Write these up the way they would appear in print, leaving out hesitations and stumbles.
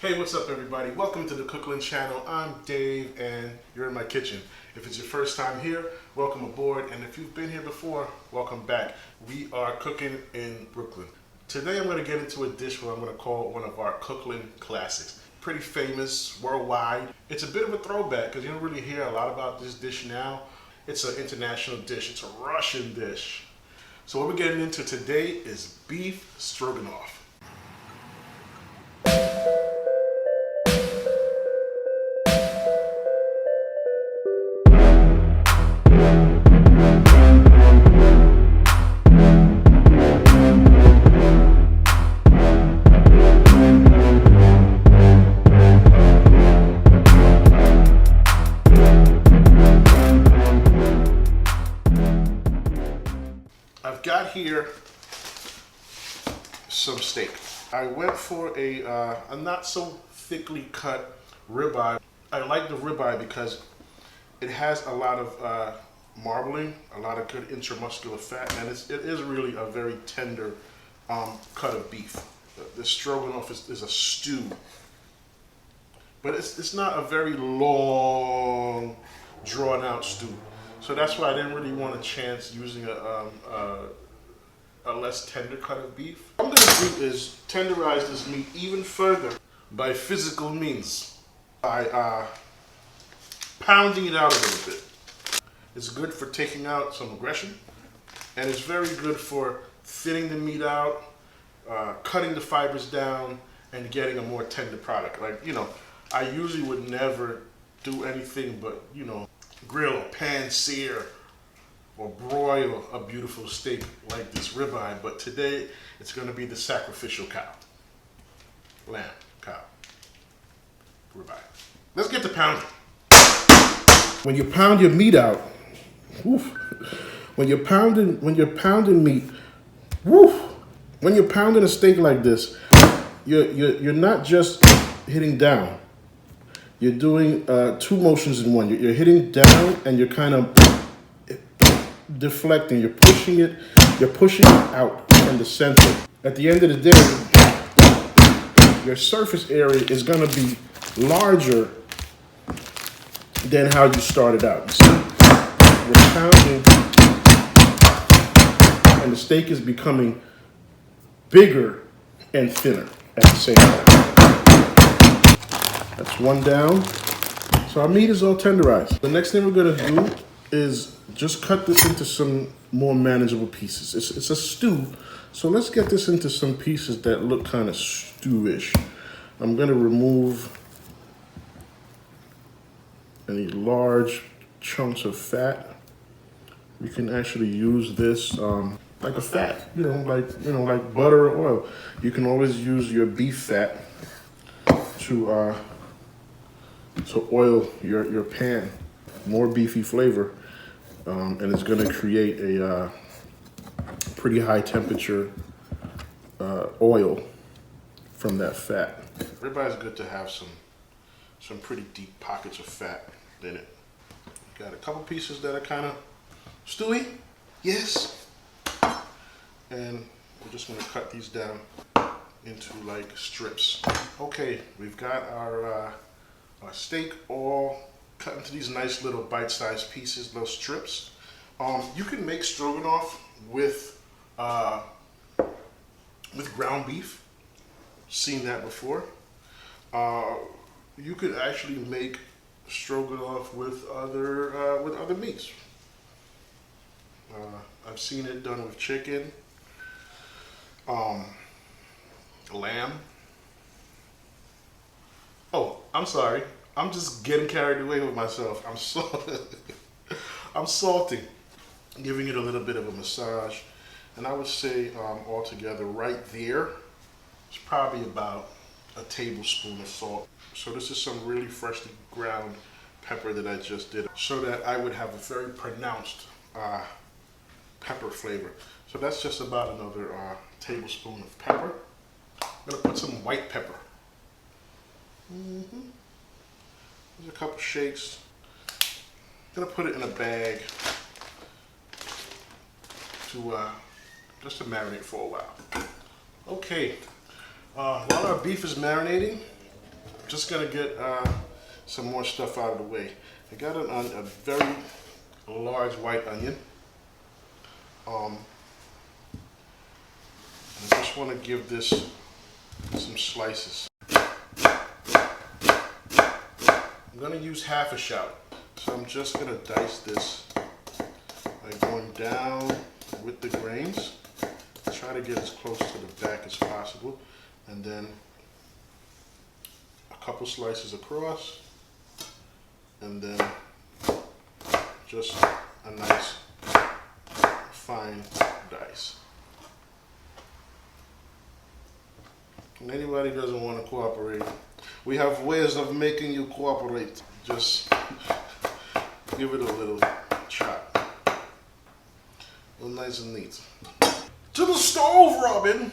Hey, what's up everybody? Welcome to the Cooklyn channel. I'm Dave and you're in my kitchen. If it's your first time here, welcome aboard. And if you've been here before, welcome back. We are cooking in Brooklyn. Today I'm going to get into a dish what I'm going to call one of our Cooklyn classics. Pretty famous worldwide. It's a bit of a throwback because you don't really hear a lot about this dish now. It's an international dish. It's a Russian dish. So what we're getting into today is beef stroganoff. I've got here some steak. I went for a not so thickly cut ribeye. I like the ribeye because it has a lot of marbling, a lot of good intramuscular fat, and it is really a very tender cut of beef. The stroganoff is a stew, but it's not a very long, drawn out stew. So that's why I didn't really want a chance using a less tender cut of beef. What I'm going to do is tenderize this meat even further by physical means. By pounding it out a little bit. It's good for taking out some aggression, and it's very good for thinning the meat out, cutting the fibers down, and getting a more tender product. Like, you know, I usually would never do anything but, you know, grill or pan sear or broil a beautiful steak like this ribeye, but today it's going to be the sacrificial cow. Lamb, cow, ribeye. Let's get to pounding. When you pound your meat out, woof, when you're pounding meat, woof, when you're pounding a steak like this, you're not just hitting down. You're doing two motions in one. You're hitting down and you're kind of deflecting. You're pushing it out from the center. At the end of the day, your surface area is going to be larger than how you started out. You see, you're pounding and the steak is becoming bigger and thinner at the same time. That's one down. So our meat is all tenderized. The next thing we're gonna do is just cut this into some more manageable pieces. It's a stew, so let's get this into some pieces that look kind of stewish. I'm gonna remove any large chunks of fat. You can actually use this like a fat, like butter or oil. You can always use your beef fat to oil your pan, more beefy flavor, and it's going to create a pretty high temperature oil from that fat. Ribeye is good to have some pretty deep pockets of fat in it. Got a couple pieces that are kind of stewy, yes, and we're just going to cut these down into like strips. Okay, we've got our steak all cut into these nice little bite-sized pieces, little strips. You can make stroganoff with ground beef. Seen that before. You could actually make stroganoff with other meats. I've seen it done with chicken, lamb. Oh, I'm sorry. I'm just getting carried away with myself. I'm salting, giving it a little bit of a massage, and I would say altogether right there, it's probably about a tablespoon of salt. So this is some really freshly ground pepper that I just did, so that I would have a very pronounced pepper flavor. So that's just about another tablespoon of pepper. I'm gonna put some white pepper. There's a couple shakes. I'm gonna put it in a bag to just to marinate for a while. Okay, while our beef is marinating, just gonna get some more stuff out of the way. I got a very large white onion. I just want to give this some slices. I'm gonna use half a shallot, so I'm just gonna dice this by going down with the grains. Try to get as close to the back as possible, and then a couple slices across, and then just a nice fine dice. And anybody doesn't want to cooperate, we have ways of making you cooperate. Just give it a little chop. Real nice and neat. To the stove, Robin!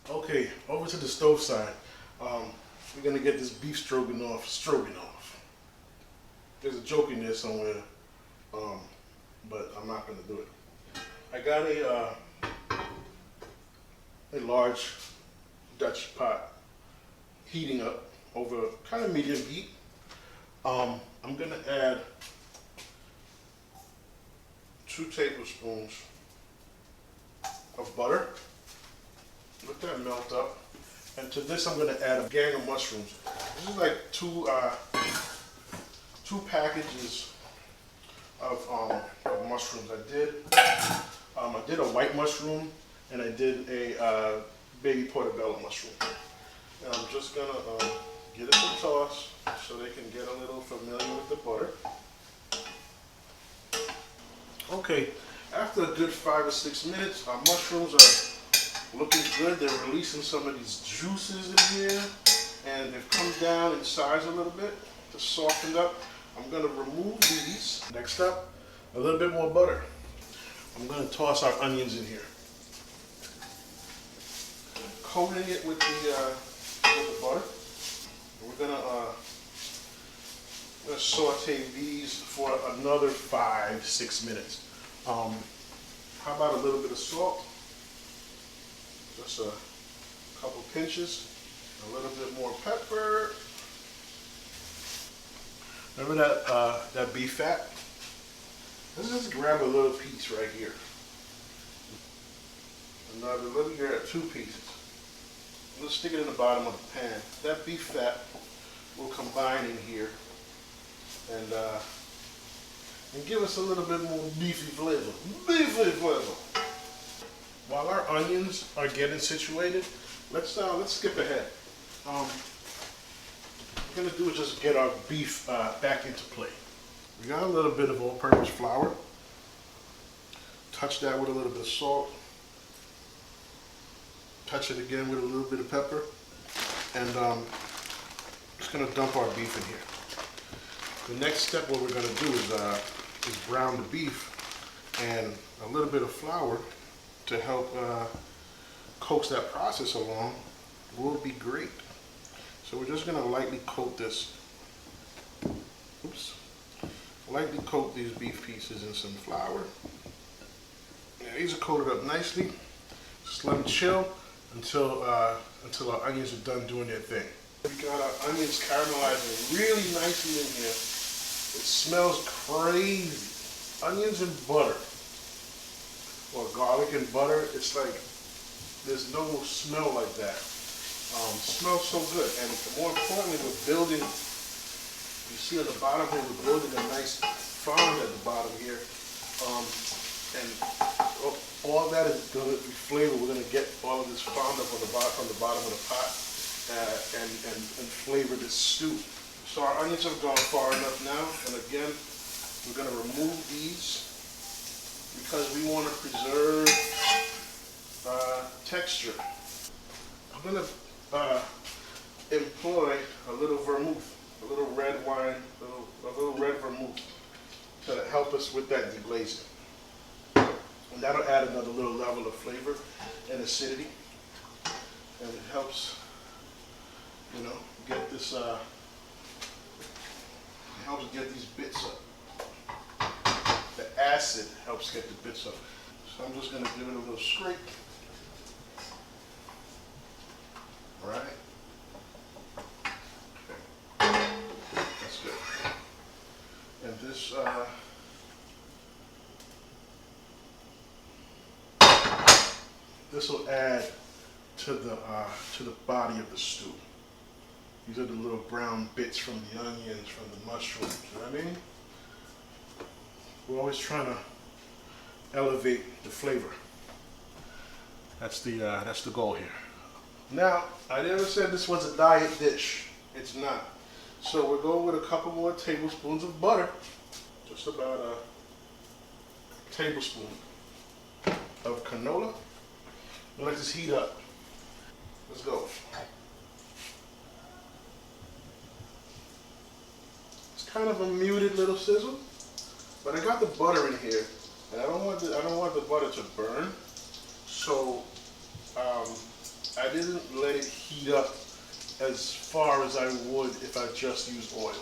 Okay, over to the stove side. We're gonna get this beef stroganoff. There's a joke in there somewhere, but I'm not gonna do it. I got a large Dutch pot heating up over kind of medium heat. I'm gonna add 2 tablespoons of butter. Let that melt up. And to this, I'm gonna add a gang of mushrooms. This is like two packages of mushrooms. I did a white mushroom, and I did a baby portobello mushroom. And I'm just gonna give it a toss so they can get a little familiar with the butter. Okay, after a good 5 or 6 minutes, our mushrooms are looking good. They're releasing some of these juices in here, and they've come down in size a little bit to soften up. I'm gonna remove these. Next up, a little bit more butter. I'm gonna toss our onions in here. Coating it with the butter. We're gonna saute these for another 5-6 minutes. How about a little bit of salt? Just a couple pinches. A little bit more pepper. Remember that beef fat? Let's just grab a little piece right here. Let me grab 2 pieces. Let's stick it in the bottom of the pan. That beef fat will combine in here and give us a little bit more beefy flavor. Beefy flavor. While our onions are getting situated, let's skip ahead. What we're gonna do is just get our beef back into play. We got a little bit of all-purpose flour. Touch that with a little bit of salt. Touch it again with a little bit of pepper, and just gonna dump our beef in here. The next step, what we're gonna do is brown the beef, and a little bit of flour to help coax that process along will be great. So we're just gonna lightly coat this. Oops. Lightly coat these beef pieces in some flour. Yeah, these are coated up nicely. Just let them chill until our onions are done doing their thing. We got our onions caramelizing really nicely in here. It smells crazy. Onions and butter, or garlic and butter, it's like there's no smell like that. Smells so good, and more importantly, we're building. You see on the bottom here, we're building a nice fond at the bottom here, and all that is going to be flavored. We're going to get all of this fond up on the bottom, from the bottom of the pot, and flavor this stew. So our onions have gone far enough now, and again, we're going to remove these because we want to preserve texture. I'm going to employ a little vermouth, a little red wine, a little red vermouth to help us with that deglazing. And that'll add another little level of flavor and acidity, and it helps, get this. It helps get these bits up. The acid helps get the bits up. So I'm just going to give it a little scrape. All right. This will add to the body of the stew. These are the little brown bits from the onions, from the mushrooms. You know what I mean? We're always trying to elevate the flavor. That's the goal here. Now, I never said this was a diet dish. It's not. So we're going with a couple more tablespoons of butter. Just about a tablespoon of canola. Let this heat up. Let's go. It's kind of a muted little sizzle, but I got the butter in here, and I don't want the butter to burn. So I didn't let it heat up as far as I would if I just used oil.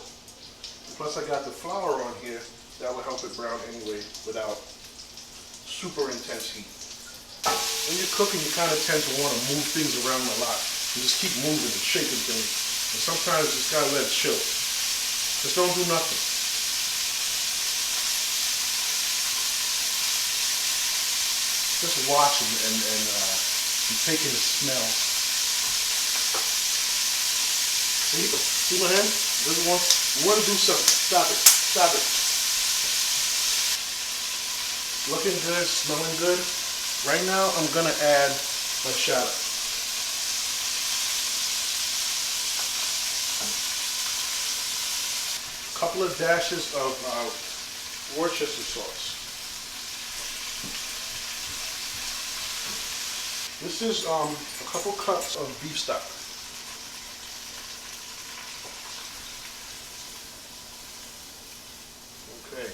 Plus I got the flour on here that will help it brown anyway without super intense heat. When you're cooking, you kind of tend to want to move things around a lot. You just keep moving and shaking things. And sometimes you just gotta let it chill. Just don't do nothing. Just watching and taking the smell. See my hand? This one. You want to do something. Stop it. Stop it. Looking good, smelling good. Right now, I'm going to add my shallot. A couple of dashes of Worcestershire sauce. This is a couple cups of beef stock. Okay.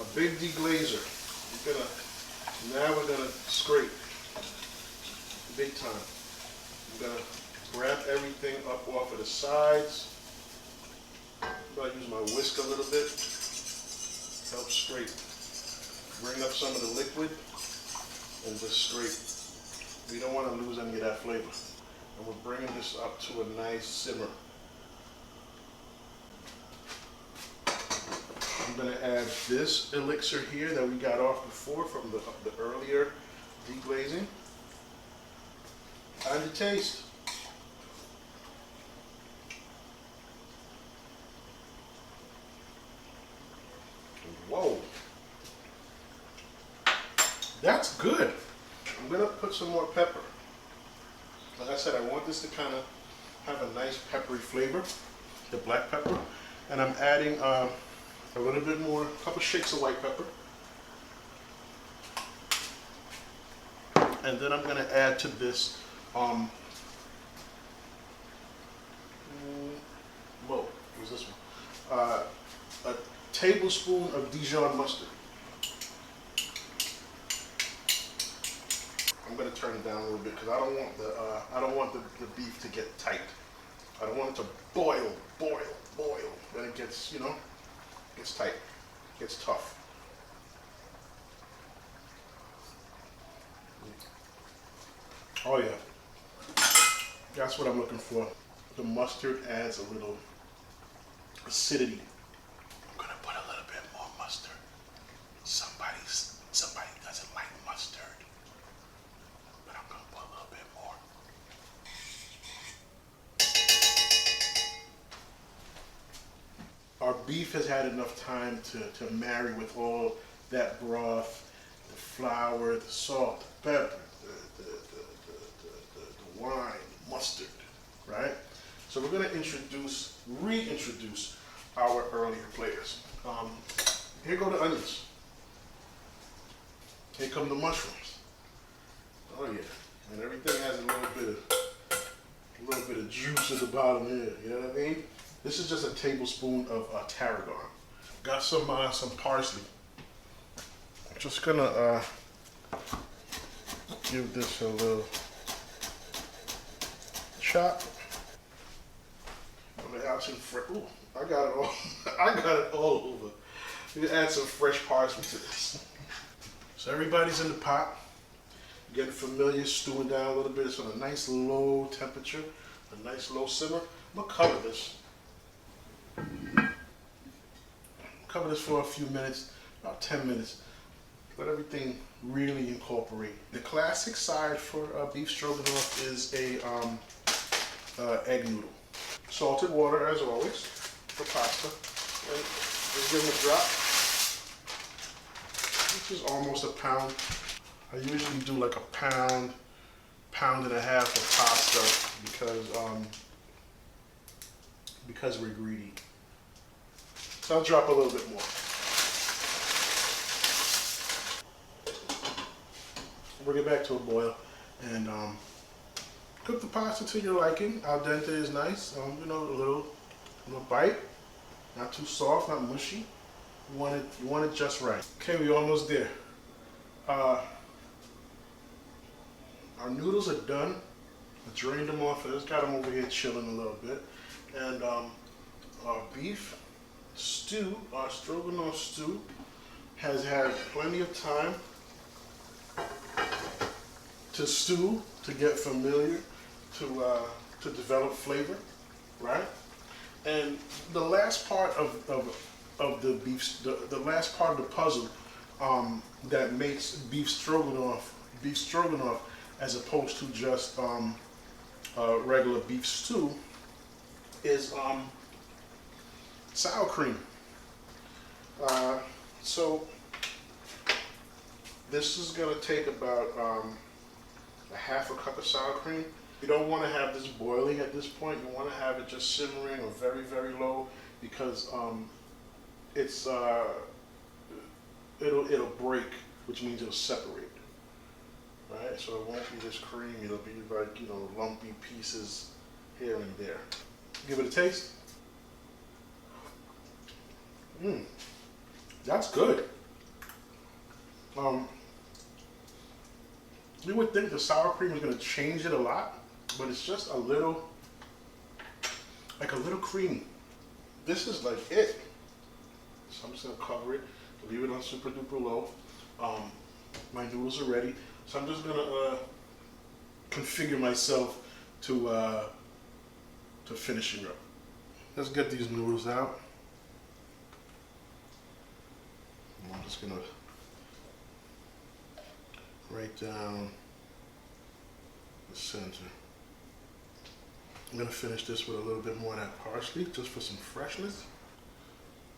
A big deglazer. Now we're gonna scrape big time. I'm gonna grab everything up off of the sides. I'm gonna use my whisk a little bit. Help scrape. Bring up some of the liquid and just scrape. We don't want to lose any of that flavor. And we're bringing this up to a nice simmer. I'm going to add this elixir here that we got off before from the earlier deglazing. And the taste. Whoa. That's good. I'm going to put some more pepper. Like I said, I want this to kind of have a nice peppery flavor, the black pepper. And I'm adding a little bit more, a couple shakes of white pepper. And then I'm going to add to this, whoa, what's this one? A tablespoon of Dijon mustard. I'm going to turn it down a little bit because I don't want the beef to get tight. I don't want it to boil. Then it gets, gets tight, gets tough. Oh yeah, that's what I'm looking for. The mustard adds a little acidity. I'm gonna put a little bit more mustard. Somebody doesn't like mustard, but I'm gonna put a little bit more. Our beef has had enough time to marry with all that broth, the flour, the salt, the pepper, the wine, mustard, right? So we're going to reintroduce our earlier players. Here go the onions. Here come the mushrooms. Oh yeah, and everything has a little bit of juice at the bottom here. You know what I mean? This is just a tablespoon of tarragon. Got some parsley. I'm just gonna give this a little chop. I'm gonna add some fresh. Ooh, I got it all. I got it all over. I'm gonna add some fresh parsley to this. So everybody's in the pot, getting familiar, stewing down a little bit. It's on a nice low temperature, a nice low simmer. I'm gonna cover this. Cover this for a few minutes, about 10 minutes. Let everything really incorporate. The classic side for beef stroganoff is a egg noodle. Salted water as always for pasta. And just give them a drop, which is almost a pound. I usually do like a pound, pound and a half of pasta because we're greedy. So I'll drop a little bit more. Bring it back to a boil and cook the pasta to your liking. Al dente is nice. You know, a little bite, not too soft, not mushy. You want it just right. Okay, we're almost there. Our noodles are done. I drained them off. I just got them over here chilling a little bit. And our beef stew, our stroganoff stew, has had plenty of time to stew, to get familiar, to develop flavor, right? And the last part of the beef, the last part of the puzzle that makes beef stroganoff as opposed to just regular beef stew is sour cream. So this is gonna take about a half a cup of sour cream. You don't want to have this boiling at this point. You want to have it just simmering or very, very low because it'll break, which means it'll separate, right? So it won't be this cream. It'll be like, you know, lumpy pieces here and there. Give it a taste. That's good. You would think the sour cream is going to change it a lot, but it's just a little creamy. This is like it. So I'm just going to cover it, leave it on super duper low. My noodles are ready, so I'm just going to configure myself to finishing up. Let's get these noodles out. I'm just going to right down the center. I'm going to finish this with a little bit more of that parsley, just for some freshness.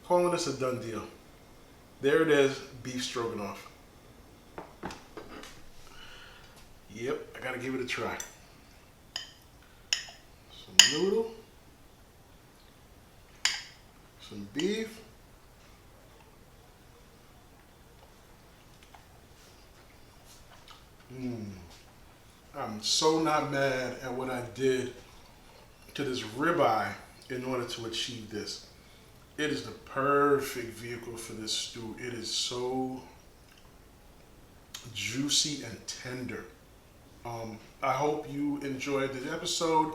Calling this a done deal. There it is, beef stroganoff. Yep, I got to give it a try. Some noodle, some beef, I'm so not mad at what I did to this ribeye in order to achieve this. It is the perfect vehicle for this stew. It is so juicy and tender. I hope you enjoyed this episode.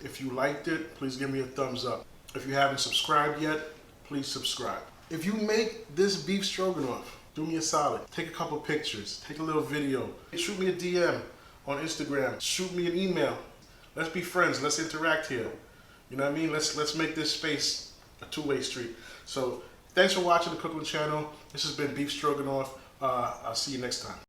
If you liked it, please give me a thumbs up. If you haven't subscribed yet, please subscribe. If you make this beef stroganoff, do me a solid. Take a couple pictures, take a little video. Shoot me a DM on Instagram. Shoot me an email. Let's be friends. Let's interact here. You know what I mean? Let's make this space a two-way street. So thanks for watching the Cooking channel. This has been Beef Stroganoff. I'll see you next time.